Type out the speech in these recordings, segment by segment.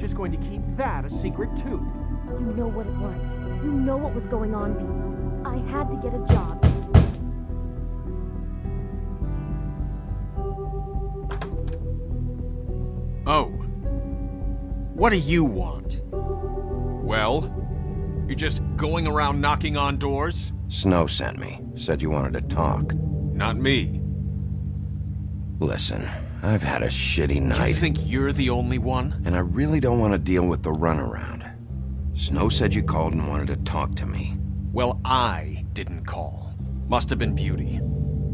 just going to keep that a secret too. You know what it was. You know what was going on, Beast. I had to get a job. Oh. What do you want? Well? You're just going around knocking on doors? Snow sent me. Said you wanted to talk. Not me. Listen, I've had a shitty night. Do you think you're the only one? And I really don't want to deal with the runaround. Snow said you called and wanted to talk to me. Well, I didn't call. Must have been Beauty.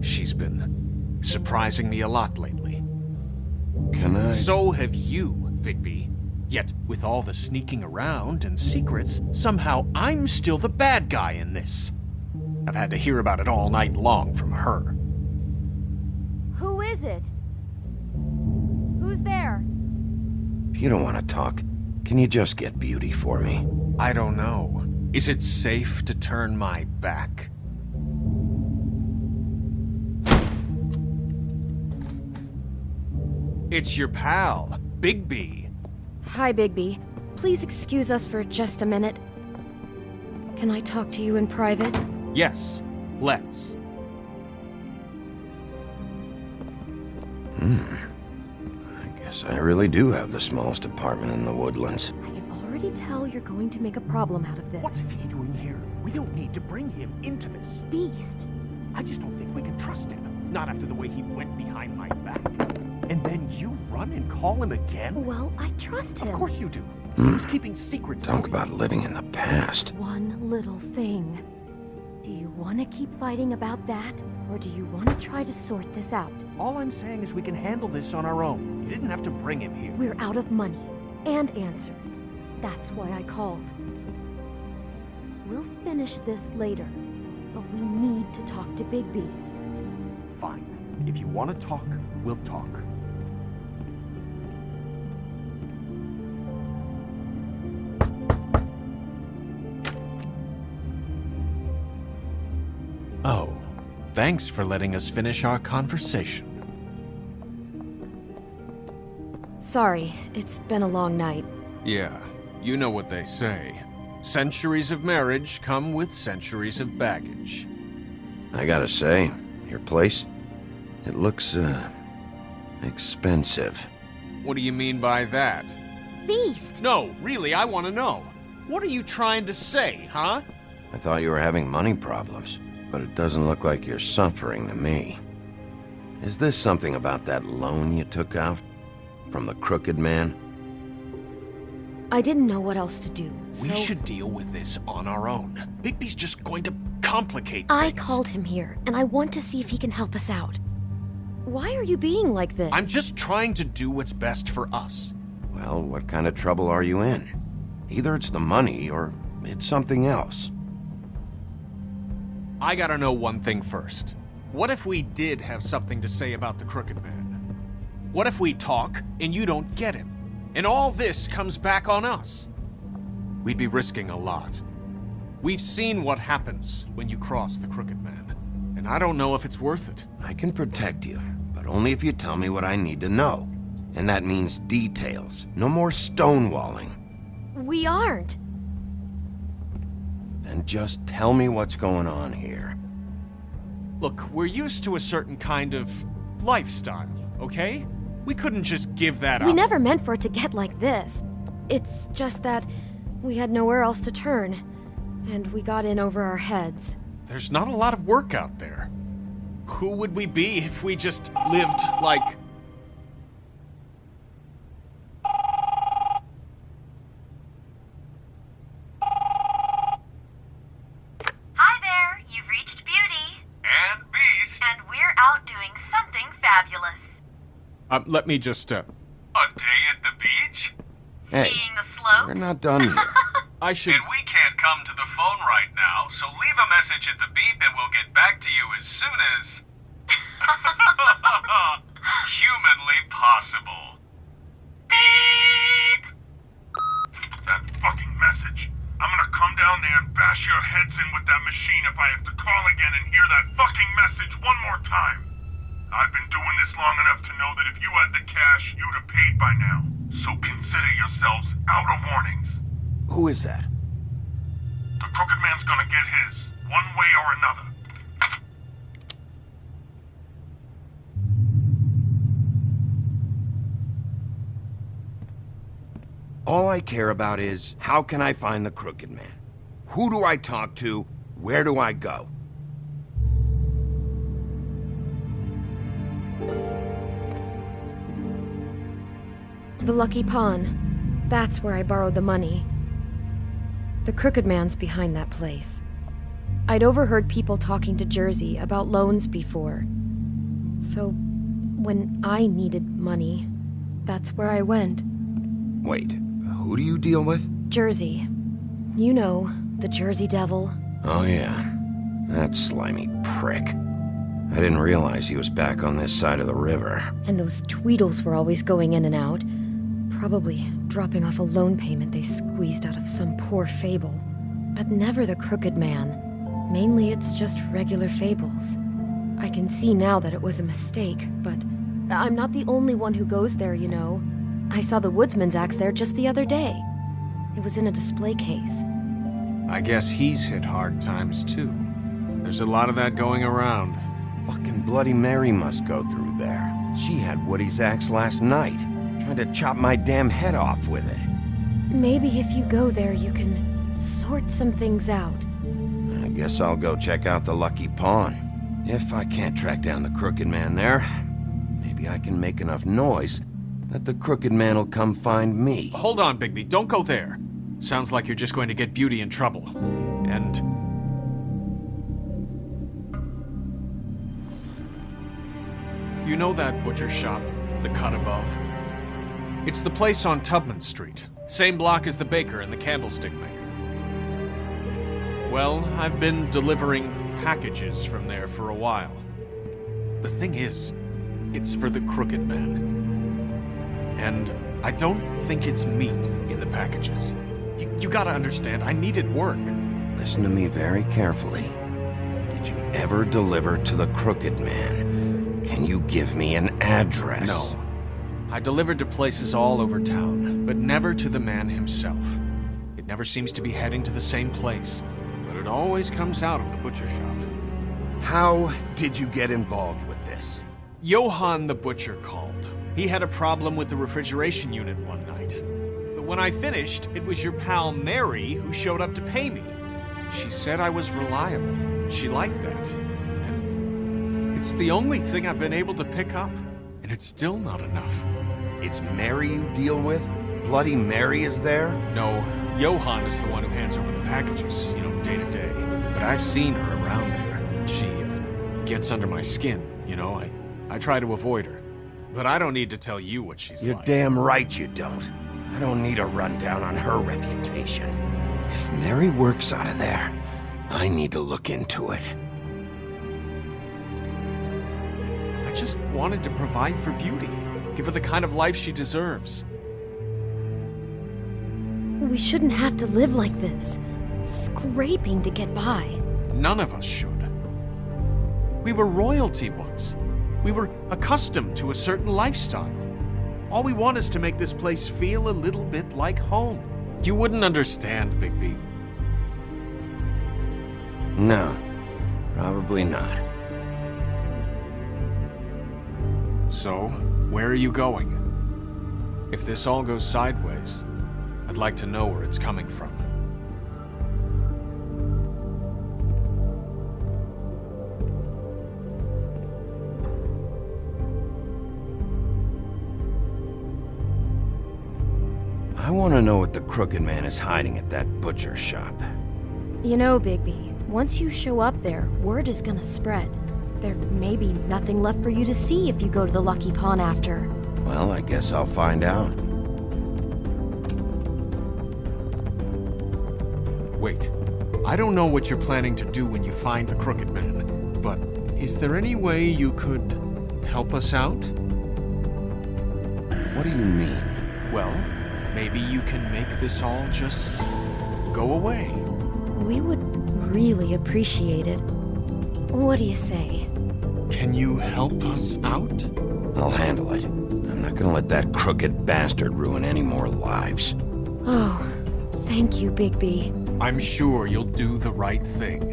She's been surprising me a lot lately. Can I? So have you, Bigby. Yet, with all the sneaking around and secrets, somehow I'm still the bad guy in this. I've had to hear about it all night long from her. Who is it? Who's there? If you don't want to talk, can you just get Beauty for me? I don't know. Is it safe to turn my back? It's your pal, Bigby. Hi, Bigby. Please excuse us for just a minute. Can I talk to you in private? Yes, let's. I guess I really do have the smallest apartment in the Woodlands. I can already tell you're going to make a problem out of this. What's he doing here? We don't need to bring him into this. Beast. I just don't think we can trust him. Not after the way he went behind my back. And then you run and call him again? Well, I trust him. Of course you do. Who's keeping secrets? Talk about living in the past. One little thing. Do you want to keep fighting about that? Or do you want to try to sort this out? All I'm saying is we can handle this on our own. You didn't have to bring him here. We're out of money. And answers. That's why I called. We'll finish this later. But we need to talk to Bigby. Fine. If you want to talk, we'll talk. Oh, thanks for letting us finish our conversation. Sorry, it's been a long night. Yeah, you know what they say. Centuries of marriage come with centuries of baggage. I gotta say, your place, it looks, expensive. What do you mean by that? Beast! No, really, I want to know. What are you trying to say, huh? I thought you were having money problems, but it doesn't look like you're suffering to me. Is this something about that loan you took out? From the crooked man? I didn't know what else to do, so... We should deal with this on our own. Bigby's just going to complicate I things. called him here, and I want to see if he can help us out. Why are you being like this? I'm just trying to do what's best for us. Well, what kind of trouble are you in? Either it's the money, or it's something else. I gotta know one thing first. What if we did have something to say about the Crooked Man? What if we talk, and you don't get him? And all this comes back on us? We'd be risking a lot. We've seen what happens when you cross the Crooked Man, and I don't know if it's worth it. I can protect you, but only if you tell me what I need to know. And that means details. No more stonewalling. We aren't. Then just tell me what's going on here. Look, we're used to a certain kind of lifestyle, okay? We couldn't just give that up. We never meant for it to get like this. It's just that we had nowhere else to turn, and we got in over our heads. There's not a lot of work out there. Who would we be if we just lived like... Hi there, you've reached Beauty. And Beast. And we're out doing something fabulous. let me just, A day at the beach? Hey, Seeing the slope? we're not done here. I should... And we can't come to the phone right now, so leave a message at the beep and we'll get back to you as soon as... humanly possible. Beep! That fucking message. I'm gonna come down there and bash your heads in with that machine if I have to call again and hear that fucking message one more time. I've been doing this long enough to know that if you had the cash, you'd have paid by now. So consider yourselves out of warnings. Who is that? The Crooked Man's gonna get his, one way or another. All I care about is, how can I find the Crooked Man? Who do I talk to? Where do I go? The Lucky Pawn. That's where I borrowed the money. The Crooked Man's behind that place. I'd overheard people talking to Jersey about loans before. So, when I needed money, that's where I went. Wait, who do you deal with? Jersey. You know, the Jersey Devil. Oh yeah, that slimy prick. I didn't realize he was back on this side of the river. And those Tweedles were always going in and out. Probably dropping off a loan payment they squeezed out of some poor fable. But never the Crooked Man. Mainly it's just regular fables. I can see now that it was a mistake, but I'm not the only one who goes there, you know. I saw the Woodsman's axe there just the other day. It was in a display case. I guess he's hit hard times too. There's a lot of that going around. Fucking Bloody Mary must go through there. She had Woody's axe last night. Tried to chop my damn head off with it. Maybe if you go there, you can sort some things out. I guess I'll go check out the Lucky Pawn. If I can't track down the Crooked Man there, maybe I can make enough noise that the Crooked Man will come find me. Hold on, Bigby. Don't go there. Sounds like you're just going to get Beauty in trouble. And... you know that butcher shop, the cut above? It's the place on Tubman Street. Same block as the baker and the candlestick maker. Well, I've been delivering packages from there for a while. The thing is, it's for the Crooked Man. And I don't think it's meat in the packages. You gotta understand, I needed work. Listen to me very carefully. Did you ever deliver to the Crooked Man? Can you give me an address? No. I delivered to places all over town, but never to the man himself. It never seems to be heading to the same place, but it always comes out of the butcher shop. How did you get involved with this? Johann the butcher called. He had a problem with the refrigeration unit one night. But when I finished, it was your pal Mary who showed up to pay me. She said I was reliable. She liked that. And it's the only thing I've been able to pick up, and it's still not enough. It's Mary you deal with? Bloody Mary is there? No, Johann is the one who hands over the packages, you know, day to day. But I've seen her around there. She gets under my skin, you know. I try to avoid her. But I don't need to tell you what she's You're like. damn right you don't. I don't need a rundown on her reputation. If Mary works out of there, I need to look into it. I just wanted to provide for Beauty. Give her the kind of life she deserves. We shouldn't have to live like this, scraping to get by. None of us should. We were royalty once. We were accustomed to a certain lifestyle. All we want is to make this place feel a little bit like home. You wouldn't understand, Bigby. No, probably not. So, where are you going? If this all goes sideways, I'd like to know where it's coming from. I want to know what the Crooked Man is hiding at that butcher shop. You know, Bigby, once you show up there, word is gonna spread. There may be nothing left for you to see if you go to the Lucky Pawn after. Well, I guess I'll find out. Wait, I don't know what you're planning to do when you find the Crooked Man, but is there any way you could help us out? What do you mean? Well, maybe you can make this all just go away. We would really appreciate it. What do you say? Can you help us out? I'll handle it. I'm not gonna let that crooked bastard ruin any more lives. Oh, thank you, Bigby. I'm sure you'll do the right thing.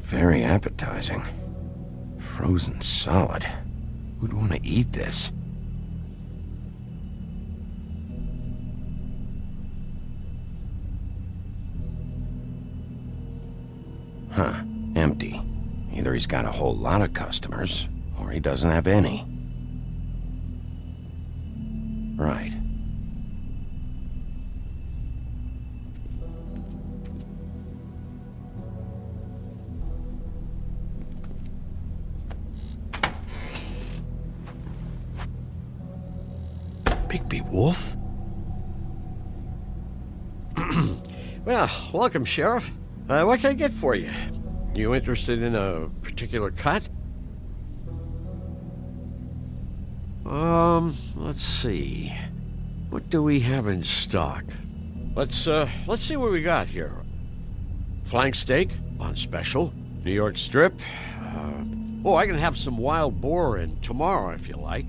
Very appetizing. Frozen solid. Who'd want to eat this? Huh. Empty. Either he's got a whole lot of customers, or he doesn't have any. Right. Bigby Wolf? Well, welcome, Sheriff. What can I get for you? You interested in a particular cut? Let's see. What do we have in stock? Let's see what we got here. Flank steak on special. New York strip. I can have some wild boar in tomorrow if you like.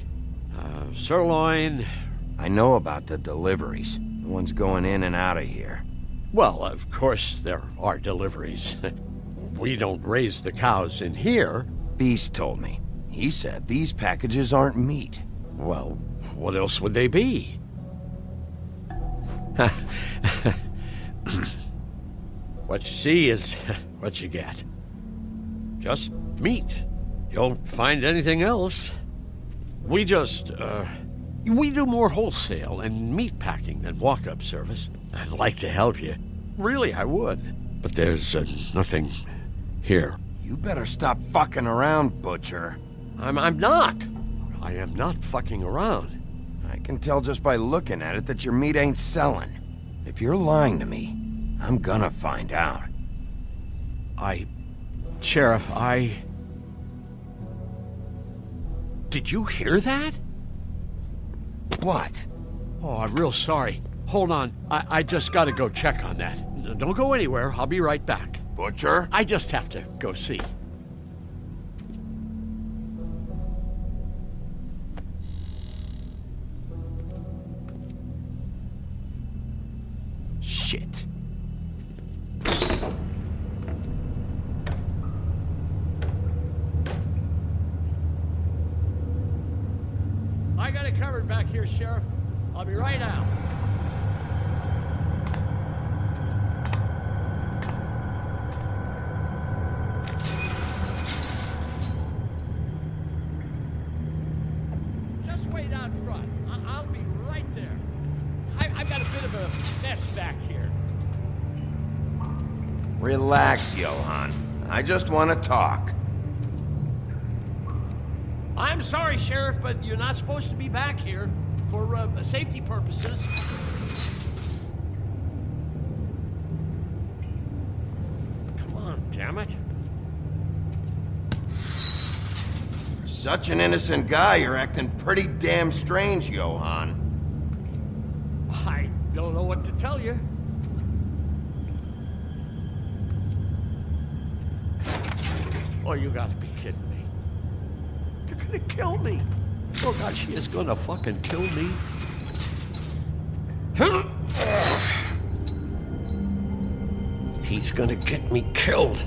Sirloin. I know about the deliveries. The ones going in and out of here. Well, of course there are deliveries. We don't raise the cows in here. Beast told me. He said these packages aren't meat. Well, what else would they be? What you see is what you get. Just meat. You won't find anything else. We do more wholesale and meat packing than walk-up service. I'd like to help you. Really, I would. But there's nothing here. You better stop fucking around, Butcher. I'm not. I am not fucking around. I can tell just by looking at it that your meat ain't selling. If you're lying to me, I'm gonna find out. Sheriff, Did you hear that? What? Oh, I'm real sorry. Hold on. I just gotta go check on that. Don't go anywhere. I'll be right back. Butcher? I just have to go see. Shit. I got it covered back here, Sheriff. I'll be right out. Just wait out front. I'll be right there. I've got a bit of a mess back here. Relax, Johann. I just want to talk. I'm sorry, Sheriff, but you're not supposed to be back here for safety purposes. Come on, damn it. For such an innocent guy, you're acting pretty damn strange, Johann. I don't know what to tell you. Oh, you gotta be kidding me. They're gonna kill me. Oh God, she is gonna fucking kill me. He's gonna get me killed.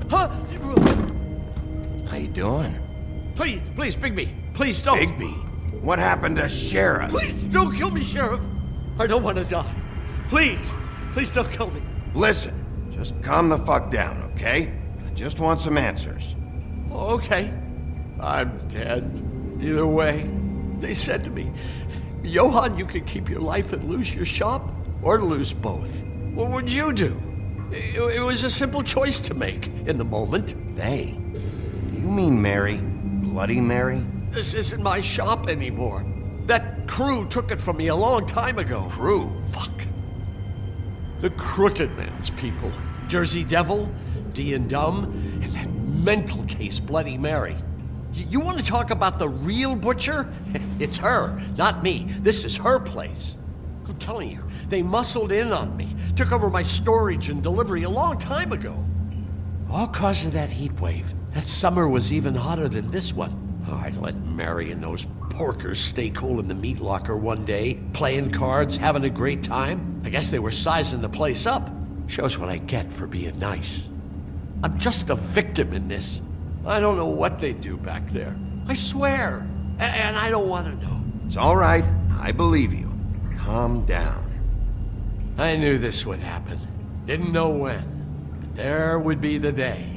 Huh? How you doing? Please, Bigby. Please don't. Bigby? What happened to Sheriff? Please don't kill me, Sheriff. I don't want to die. Please! Please don't kill me. Listen, just calm the fuck down, okay? I just want some answers. Okay. I'm dead. Either way. They said to me, Johann, you can keep your life and lose your shop, or lose both. What would you do? It was a simple choice to make in the moment. They? Do you mean Mary? Bloody Mary? This isn't my shop anymore. That crew took it from me a long time ago. Crew? Fuck. The Crooked Man's people. Jersey Devil, D and Dumb, and that mental case, Bloody Mary. You want to talk about the real butcher? It's her, not me. This is her place. I'm telling you, they muscled in on me, took over my storage and delivery a long time ago. All cause of that heat wave. That summer was even hotter than this one. Oh, I'd let Mary and those porkers stay cool in the meat locker one day, playing cards, having a great time. I guess they were sizing the place up. Shows what I get for being nice. I'm just a victim in this. I don't know what they do back there. I swear. And I don't want to know. It's all right. I believe you. Calm down. I knew this would happen. Didn't know when. But there would be the day.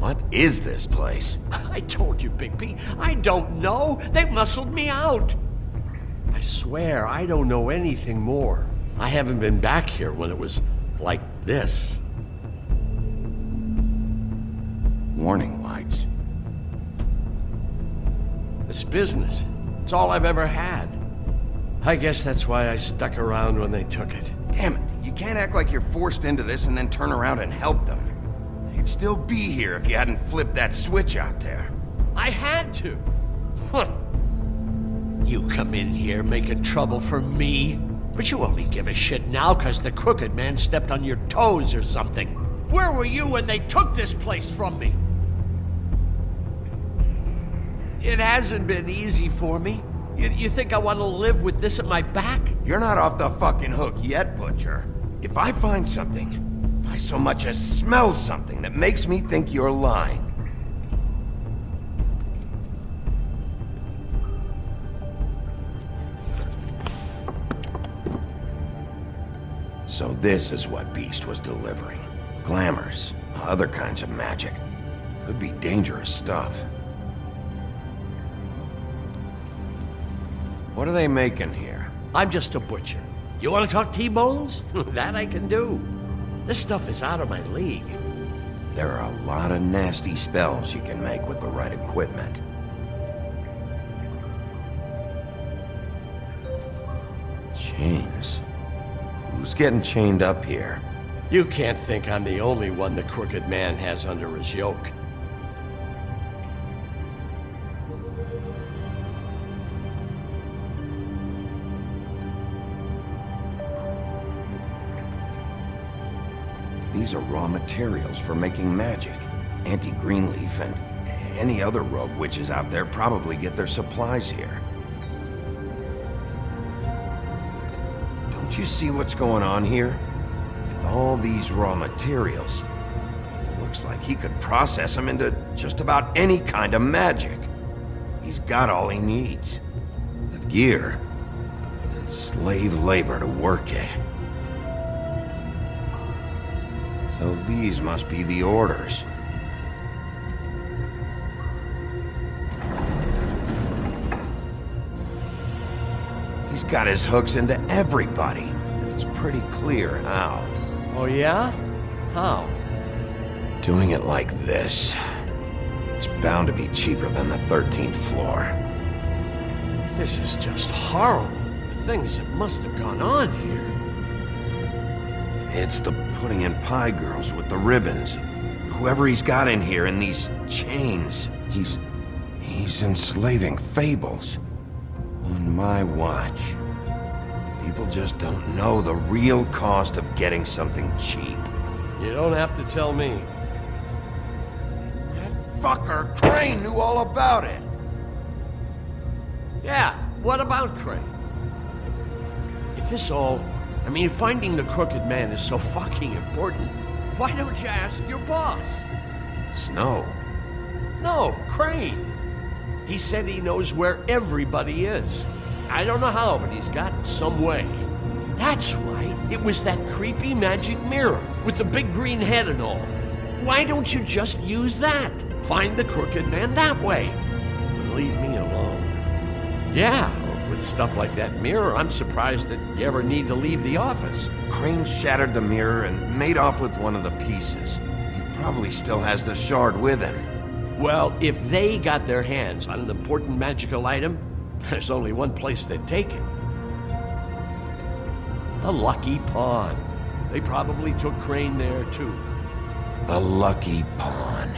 What is this place? I told you, Bigby. I don't know. They muscled me out. I swear, I don't know anything more. I haven't been back here when it was like this. Warning lights. It's business. It's all I've ever had. I guess that's why I stuck around when they took it. Damn it. You can't act like you're forced into this and then turn around and help them. You'd still be here if you hadn't flipped that switch out there. I had to. Huh. You come in here making trouble for me, but you only give a shit now because the Crooked Man stepped on your toes or something. Where were you when they took this place from me? It hasn't been easy for me. You think I want to live with this at my back? You're not off the fucking hook yet, Butcher. If I find something, if I so much as smell something that makes me think you're lying. So this is what Beast was delivering. Glamours, other kinds of magic. Could be dangerous stuff. What are they making here? I'm just a butcher. You want to talk T-bones? That I can do. This stuff is out of my league. There are a lot of nasty spells you can make with the right equipment. Chains? Who's getting chained up here? You can't think I'm the only one the Crooked Man has under his yoke. These are raw materials for making magic. Auntie Greenleaf and any other rogue witches out there probably get their supplies here. Don't you see what's going on here? With all these raw materials, it looks like he could process them into just about any kind of magic. He's got all he needs. The gear, and slave labor to work it. So these must be the orders. He's got his hooks into everybody, and it's pretty clear how. Oh yeah? How? Doing it like this. It's bound to be cheaper than the 13th floor. This is just horrible. The things that must have gone on here. It's the pudding and pie girls with the ribbons. whoever he's got in here in these chains, he's enslaving Fables. On my watch. People just don't know the real cost of getting something cheap. You don't have to tell me. That fucker Crane knew all about it. Yeah, what about Crane? If this all... I mean, finding the Crooked Man is so fucking important, why don't you ask your boss? Snow. No, Crane. He said he knows where everybody is. I don't know how, but he's got some way. That's right. It was that creepy magic mirror with the big green head and all. Why don't you just use that? Find the Crooked Man that way. And leave me alone. Yeah, with stuff like that mirror, I'm surprised that you ever need to leave the office. Crane shattered the mirror and made off with one of the pieces. He probably still has the shard with him. Well, if they got their hands on an important magical item, there's only one place they'd take it. The Lucky Pawn. They probably took Crane there, too. The Lucky Pawn.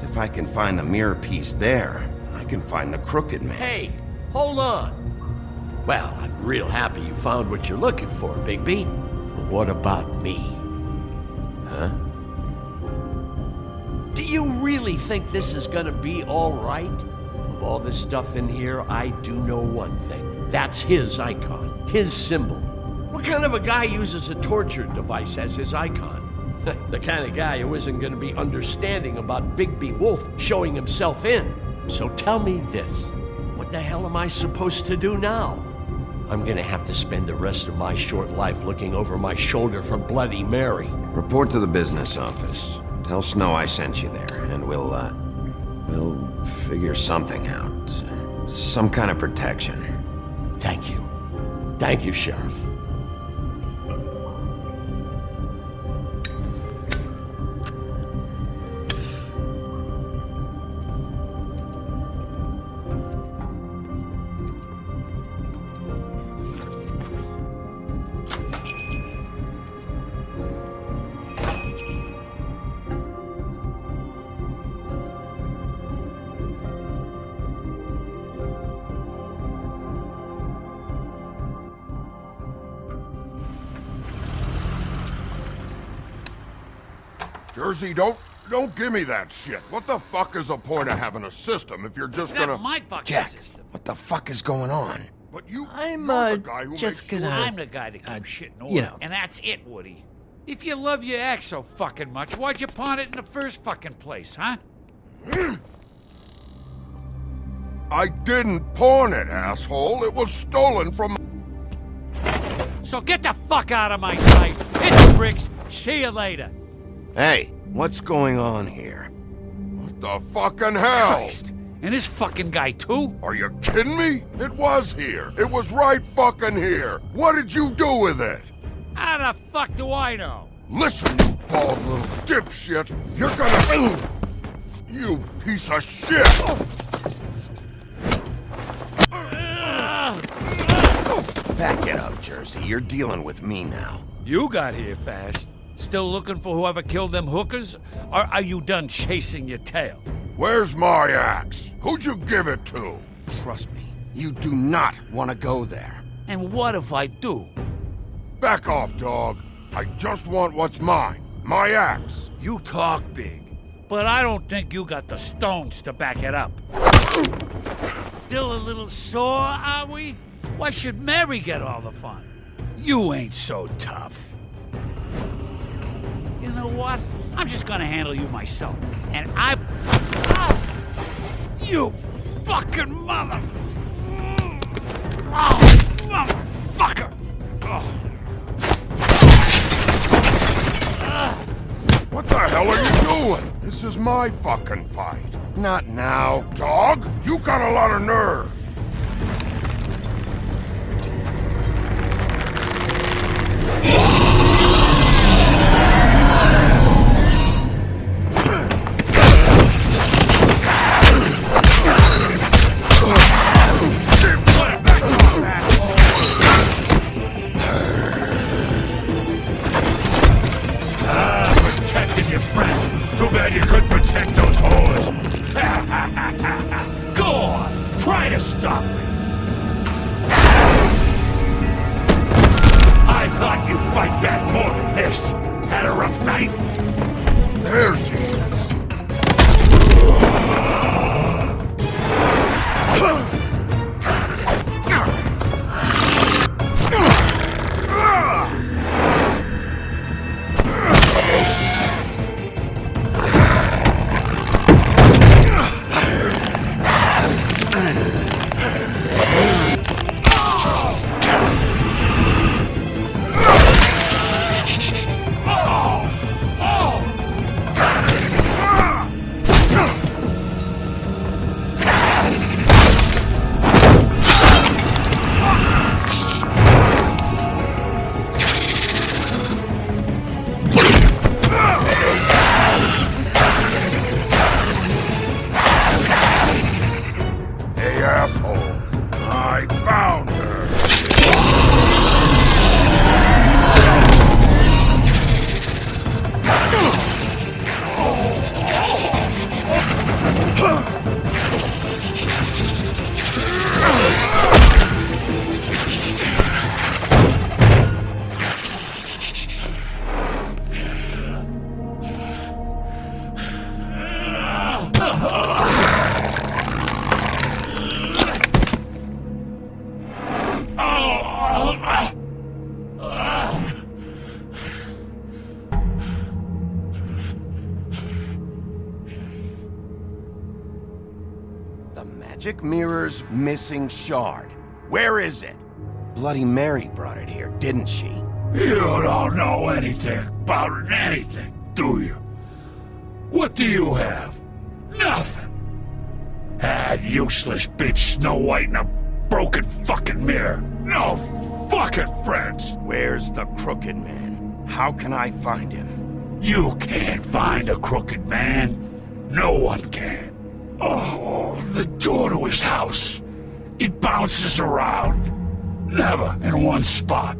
But if I can find the mirror piece there, I can find the Crooked Man. Hey, hold on. Well, I'm real happy you found what you're looking for, Bigby. But what about me? Huh? Do you really think this is gonna be all right? Of all this stuff in here, I do know one thing. That's his icon, his symbol. What kind of a guy uses a torture device as his icon? The kind of guy who isn't gonna be understanding about Bigby Wolf showing himself in. So tell me this, what the hell am I supposed to do now? I'm gonna have to spend the rest of my short life looking over my shoulder for Bloody Mary. Report to the business office. Tell Snow I sent you there, and we'll figure something out. Some kind of protection. Thank you. Thank you, Sheriff. Jersey, don't give me that shit. What the fuck is the point of having a system if you're just gonna... That's my fucking Jack, system. what the fuck is going on? But you're I'm, the guy who just makes gonna- sure... I'm the guy that keeps shit in order, you know. and that's it, Woody. If you love your ex so fucking much, why'd you pawn it in the first fucking place, huh? I didn't pawn it, asshole. It was stolen from... So get the fuck out of my sight. Hit the bricks. See you later. Hey, what's going on here? What the fucking hell? Christ. And this fucking guy, too? Are you kidding me? It was here. It was right fucking here. What did you do with it? How the fuck do I know? Listen, you bald little dipshit. You're gonna... You piece of shit! Back it up, Jersey. You're dealing with me now. You got here fast. Still looking for whoever killed them hookers? Or are you done chasing your tail? Where's my axe? Who'd you give it to? Trust me, you do not want to go there. And what if I do? Back off, dog. I just want what's mine. My axe. You talk big, but I don't think you got the stones to back it up. Still a little sore, are we? Why should Mary get all the fun? You ain't so tough. You know what? I'm just gonna handle you myself. And I... Oh, you fucking mother... Oh, motherfucker! Oh. What the hell are you doing? This is my fucking fight. Not now. Dog, you got a lot of nerve. Protecting your friend. Too bad try to stop me. I thought you'd fight back more than this. Had a rough night? There she is. The magic mirror's missing shard. Where is it? Bloody Mary brought it here, didn't she? You don't know anything about anything, do you? What do you have? Nothing. Had useless bitch Snow White and a broken fucking mirror. No fucking friends. Where's the Crooked Man? How can I find him? You can't find a crooked man. No one can. Oh, the door to his house. It bounces around. Never in one spot.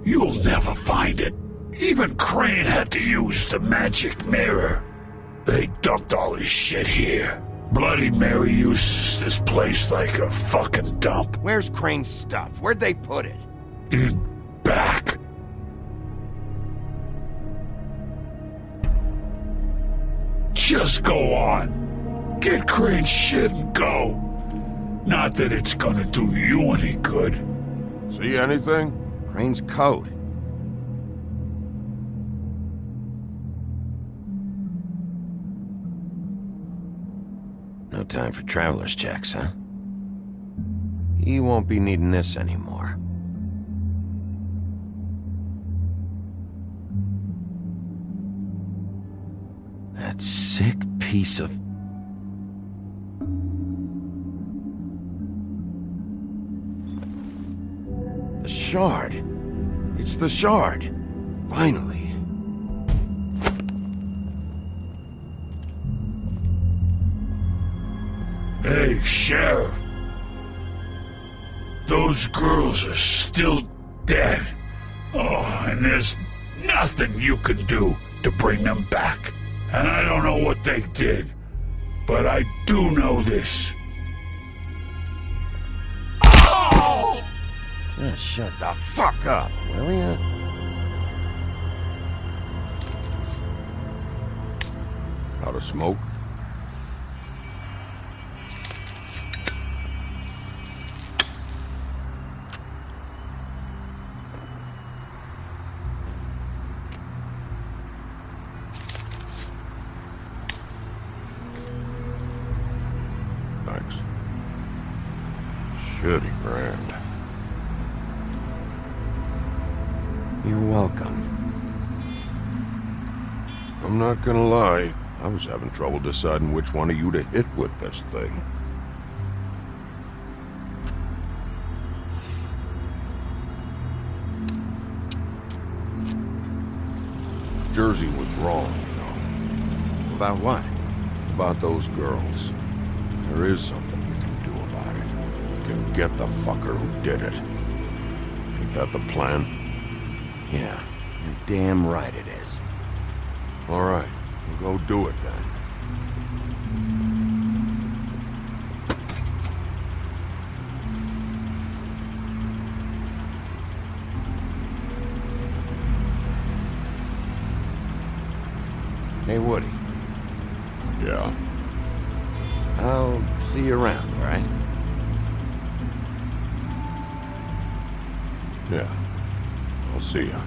You'll never find it. Even Crane had to use the magic mirror. They dumped all his shit here. Bloody Mary uses this place like a fucking dump. Where's Crane's stuff? Where'd they put it? In back. Just go on. Get Crane's shit and go. Not that it's gonna do you any good. See anything? Crane's coat. No time for traveler's checks, huh? He won't be needing this anymore. That sick piece of... The shard. It's the shard. Finally. Hey, Sheriff. Those girls are still dead. Oh, and there's nothing you can do to bring them back. And I don't know what they did, but I do know this. Oh! Just shut the fuck up, will ya? Out of smoke? Thanks. Shitty brand. You're welcome. I'm not gonna lie, I was having trouble deciding which one of you to hit with this thing. Jersey was wrong, you know. About what? About those girls. There is something you can do about it. You can get the fucker who did it. Ain't that the plan? Yeah, you're damn right it is. All right, we'll go do it then. Woody. Yeah. I'll see you around, all right? Yeah. I'll see ya.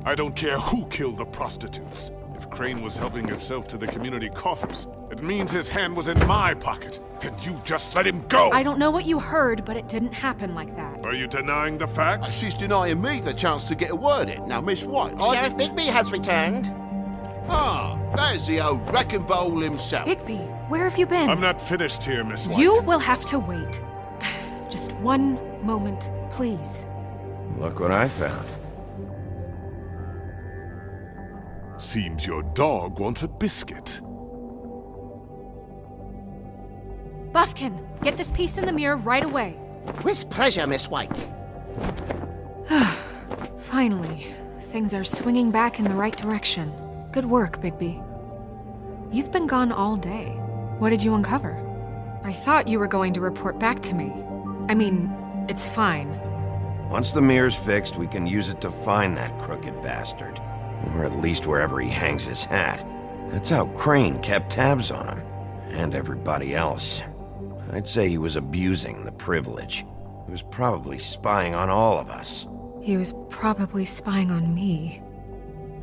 I don't care who killed the prostitutes. If Crane was helping himself to the community coffers, it means his hand was in my pocket, and you just let him go! I don't know what you heard, but it didn't happen like that. Are you denying the facts? She's denying me the chance to get a word in. Now, Miss White, Sheriff Bigby has returned. Ah, there's the old wrecking bowl himself. Bigby, where have you been? I'm not finished here, Miss White. You will have to wait. Just one moment, please. Look what I found. Seems your dog wants a biscuit. Buffkin, get this piece in the mirror right away. With pleasure, Miss White. Finally, things are swinging back in the right direction. Good work, Bigby. You've been gone all day. What did you uncover? I thought you were going to report back to me. I mean, it's fine. Once the mirror's fixed, we can use it to find that crooked bastard. Or at least wherever he hangs his hat. That's how Crane kept tabs on him. And everybody else. I'd say he was abusing the privilege. He was probably spying on all of us. He was probably spying on me.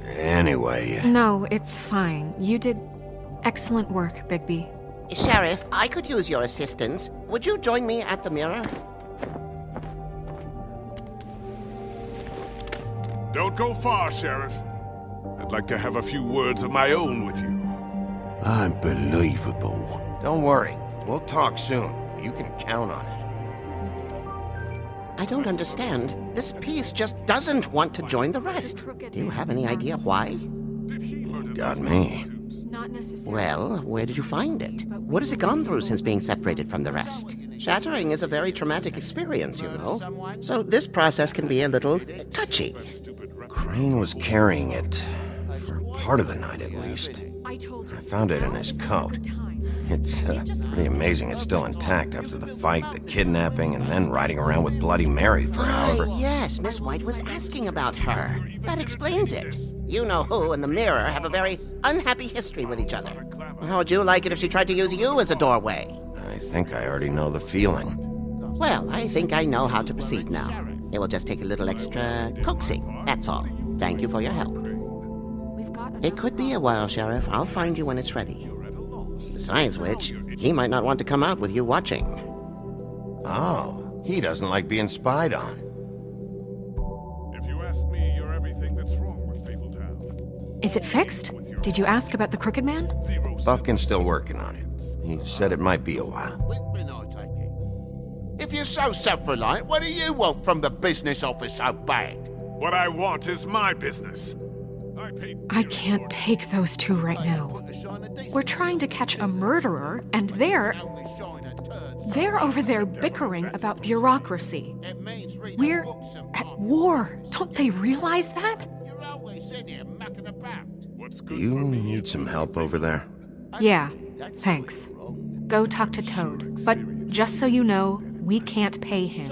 Anyway... No, it's fine. You did excellent work, Bigby. Sheriff, I could use your assistance. Would you join me at the mirror? Don't go far, Sheriff. I'd like to have a few words of my own with you. Unbelievable. Don't worry. We'll talk soon. You can count on it. I don't understand. This piece just doesn't want to join the rest. Do you have any idea why? Got me. Not necessarily. Well, where did you find it? What has it gone through since being separated from the rest? Shattering is a very traumatic experience, you know. So this process can be a little touchy. Crane was carrying it. For part of the night, at least. I told you. I found it in his coat. It's pretty amazing it's still intact after the fight, the kidnapping, and then riding around with Bloody Mary for however... Yes, Miss White was asking about her. That explains it. You know who and the mirror have a very unhappy history with each other. How would you like it if she tried to use you as a doorway? I think I already know the feeling. Well, I think I know how to proceed now. It will just take a little extra coaxing, that's all. Thank you for your help. It could be a while, Sheriff. I'll find you when it's ready. Besides which, he might not want to come out with you watching. Oh, he doesn't like being spied on. If you ask me, you're everything that's wrong with Fabletown. Is it fixed? Did you ask about the Crooked Man? Buffkin's still working on it. He said it might be a while. If you're so self-reliant, what do you want from the business office so bad? What I want is my business. I can't take those two right now. We're trying to catch a murderer, and they're over there bickering about bureaucracy. We're at war. Don't they realize that? Do you need some help over there? Yeah, thanks. Go talk to Toad. But just so you know, we can't pay him.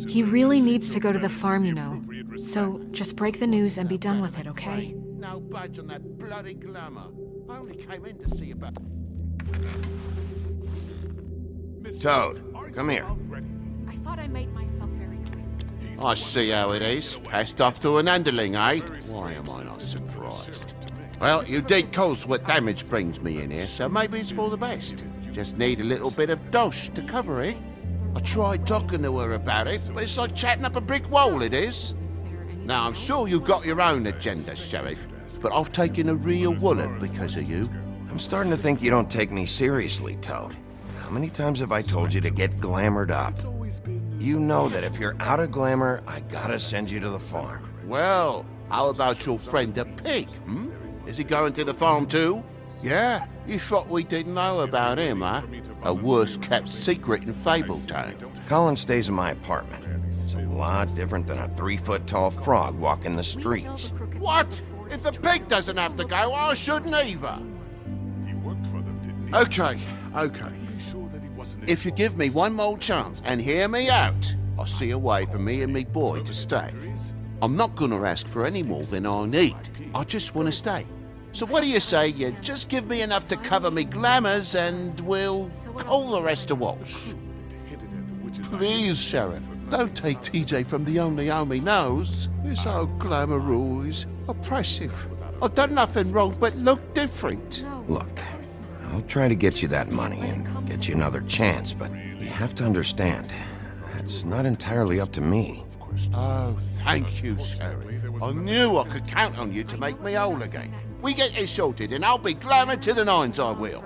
He really needs to go to the farm, you know. So just break the news and be done with it, okay? No budge on that bloody glamour. I only came in to see about... Toad, come here. I thought I made myself very clear. I see how it is. Passed off to an underling, eh? Why am I not surprised? Well, you did cause what damage brings me in here, so maybe it's for the best. Just need a little bit of dosh to cover it. I tried talking to her about it, but it's like chatting up a brick wall, it is. Now, I'm sure you've got your own agenda, Sheriff, but I've taken a real wallop because of you. I'm starting to think you don't take me seriously, Toad. How many times have I told you to get glamored up? You know that if you're out of glamour, I gotta send you to the farm. Well, how about your friend the pig, hmm? Is he going to the farm too? Yeah? You thought we didn't know about him, huh? A worst-kept secret in Fabletown. Colin stays in my apartment. It's a lot different than a 3-foot-tall frog walking the streets. What? If the pig doesn't have to go, I shouldn't either. Okay. If you give me one more chance and hear me out, I'll see a way for me and me boy to stay. I'm not gonna ask for any more than I need. I just want to stay. So what do you say you just give me enough to cover me glamours and we'll call the rest a wash? Please, Sheriff, don't take TJ from the only home he knows. He's so glamorous, oppressive. I've done nothing wrong but look different. Look, I'll try to get you that money and get you another chance, but you have to understand, that's not entirely up to me. Oh, thank you, Sheriff. I knew I could count on you to make me whole again. We get this sorted and I'll be glamour to the nines, I will.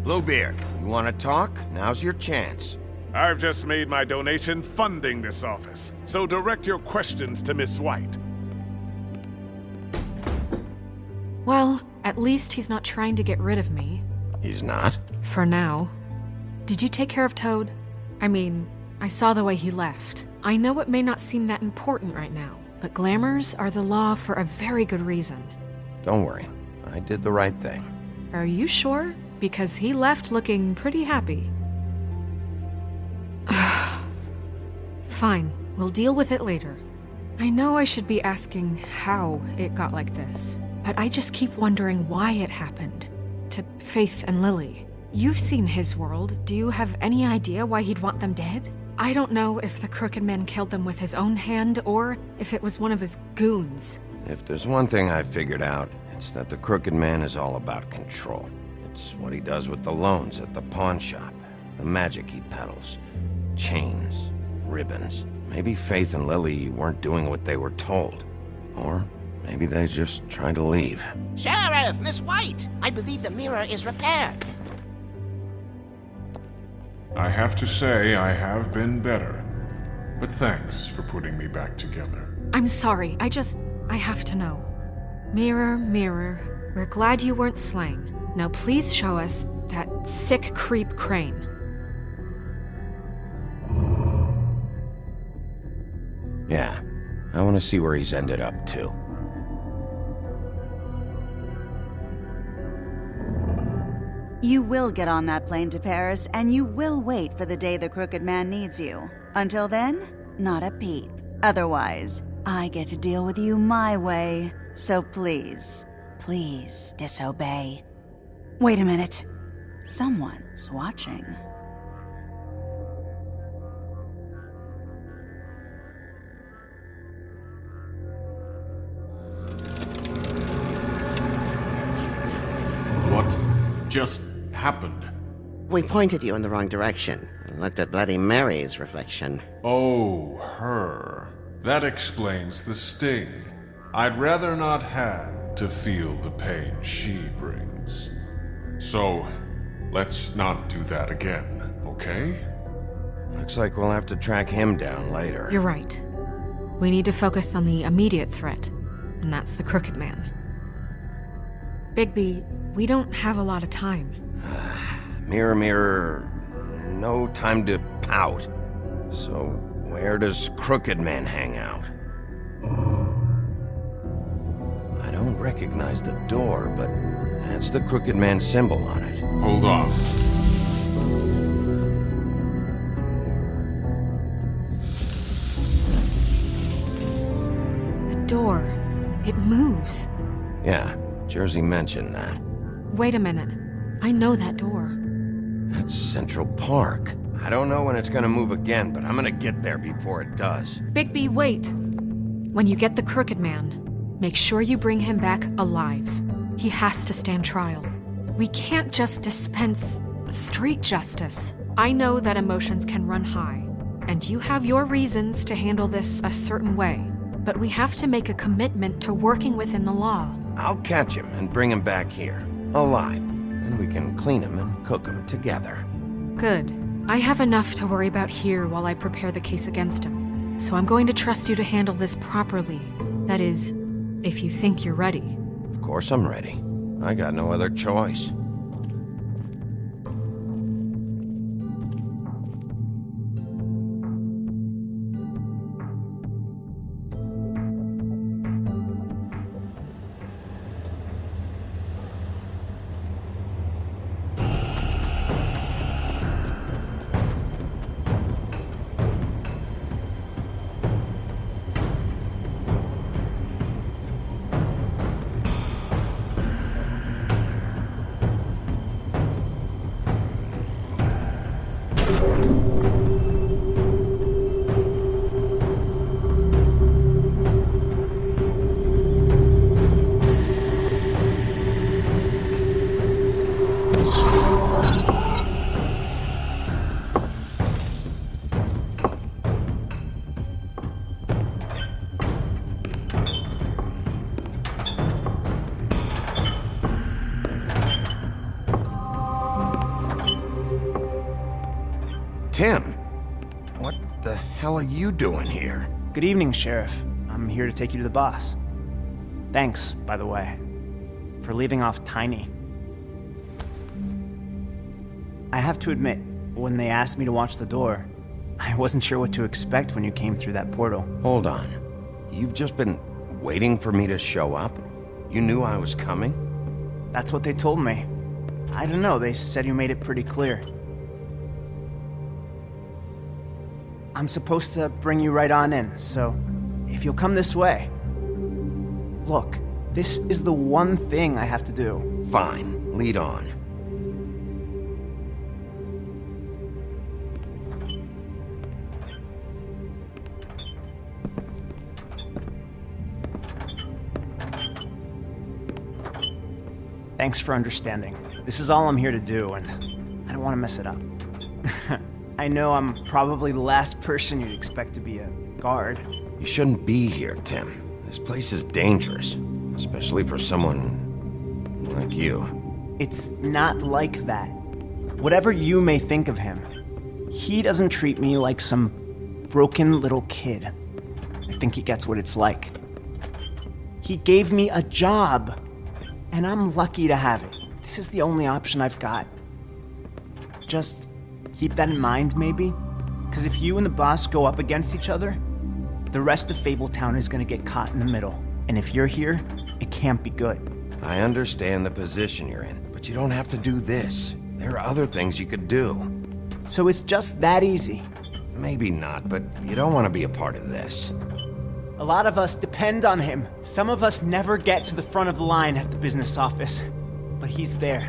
Bluebeard, you want to talk? Now's your chance. I've just made my donation funding this office, so direct your questions to Miss White. Well, at least he's not trying to get rid of me. He's not? For now. Did you take care of Toad? I mean, I saw the way he left. I know it may not seem that important right now, but glamours are the law for a very good reason. Don't worry, I did the right thing. Are you sure? Because he left looking pretty happy. Fine, we'll deal with it later. I know I should be asking how it got like this, but I just keep wondering why it happened. To Faith and Lily. You've seen his world. Do you have any idea why he'd want them dead? I don't know if the Crooked Man killed them with his own hand or if it was one of his goons. If there's one thing I figured out, it's that the Crooked Man is all about control. It's what he does with the loans at the pawn shop, the magic he peddles, chains, ribbons. Maybe Faith and Lily weren't doing what they were told. Or maybe they just tried to leave. Sheriff, Miss White! I believe the mirror is repaired. I have to say I have been better. But thanks for putting me back together. I'm sorry, I have to know. Mirror, mirror, we're glad you weren't slain. Now please show us that sick creep Crane. Yeah, I want to see where he's ended up, too. You will get on that plane to Paris, and you will wait for the day the Crooked Man needs you. Until then, not a peep. Otherwise, I get to deal with you my way. So please, please disobey. Wait a minute. Someone's watching. What just happened? We pointed you in the wrong direction and looked at Bloody Mary's reflection. Oh, her. That explains the sting. I'd rather not have to feel the pain she brings. So, let's not do that again, okay? Looks like we'll have to track him down later. You're right. We need to focus on the immediate threat, and that's the Crooked Man. Bigby, we don't have a lot of time. Mirror, mirror, no time to pout. So, where does Crooked Man hang out? I don't recognize the door, but that's the Crooked Man symbol on it. Hold on. The door. It moves. Yeah, Jersey mentioned that. Wait a minute. I know that door. That's Central Park. I don't know when it's gonna move again, but I'm gonna get there before it does. Bigby, wait! When you get the Crooked Man, make sure you bring him back alive. He has to stand trial. We can't just dispense street justice. I know that emotions can run high, and you have your reasons to handle this a certain way, but we have to make a commitment to working within the law. I'll catch him and bring him back here, alive, and we can clean him and cook him together. Good. I have enough to worry about here while I prepare the case against him. So I'm going to trust you to handle this properly. That is, if you think you're ready. Of course I'm ready. I got no other choice. Tim, what the hell are you doing here? Good evening, Sheriff. I'm here to take you to the boss. Thanks, by the way, for leaving off Tiny. I have to admit, when they asked me to watch the door, I wasn't sure what to expect when you came through that portal. Hold on. You've just been waiting for me to show up? You knew I was coming? That's what they told me. I don't know, they said you made it pretty clear. I'm supposed to bring you right on in, so if you'll come this way. Look, this is the one thing I have to do. Fine, lead on. Thanks for understanding. This is all I'm here to do, and I don't want to mess it up. I know I'm probably the last person you'd expect to be a guard. You shouldn't be here, Tim. This place is dangerous, especially for someone like you. It's not like that. Whatever you may think of him, he doesn't treat me like some broken little kid. I think he gets what it's like. He gave me a job, and I'm lucky to have it. This is the only option I've got. Just keep that in mind, maybe? Because if you and the boss go up against each other, the rest of Fabletown is going to get caught in the middle. And if you're here, it can't be good. I understand the position you're in, but you don't have to do this. There are other things you could do. So it's just that easy? Maybe not, but you don't want to be a part of this. A lot of us depend on him. Some of us never get to the front of the line at the business office. But he's there.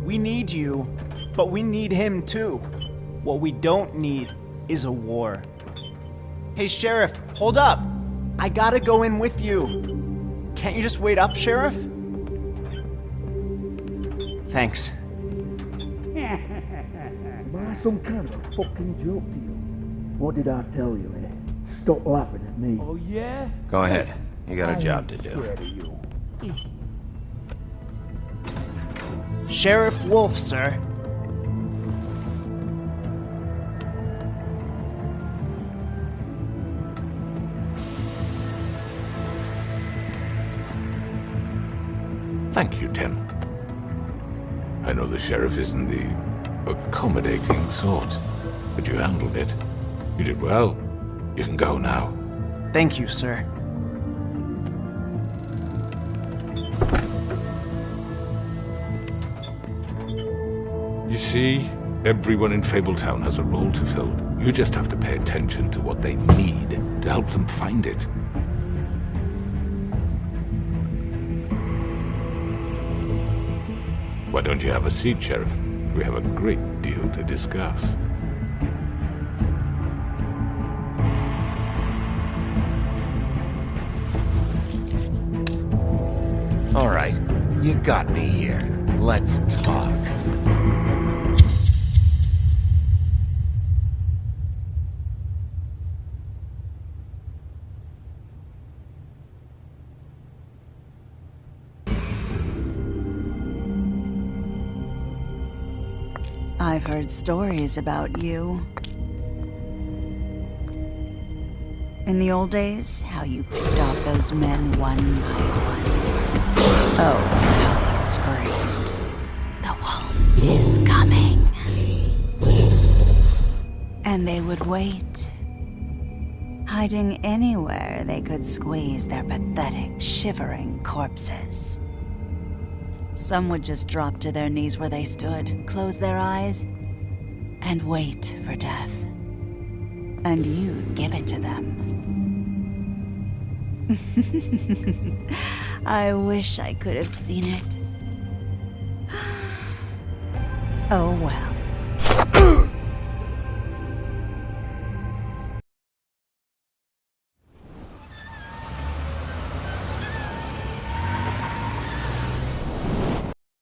We need you, but we need him too. What we don't need is a war. Hey, Sheriff, hold up. I gotta go in with you. Can't you just wait up, Sheriff? Thanks. Am I some kind of a fucking joke to you? What did I tell you, eh? Stop laughing at me. Oh, yeah? Go ahead. You got a job to do. Sheriff Wolf, sir. Thank you, Tim. I know the sheriff isn't the accommodating sort, but you handled it. You did well. You can go now. Thank you, sir. You see, everyone in Fabletown has a role to fill. You just have to pay attention to what they need to help them find it. Why don't you have a seat, Sheriff? We have a great deal to discuss. All right, you got me here. Let's talk. I've heard stories about you. In the old days, how you picked off those men one by one. Oh, how they screamed. The wolf is coming. And they would wait, hiding anywhere they could squeeze their pathetic, shivering corpses. Some would just drop to their knees where they stood, close their eyes, and wait for death. And you'd give it to them. I wish I could have seen it. Oh well.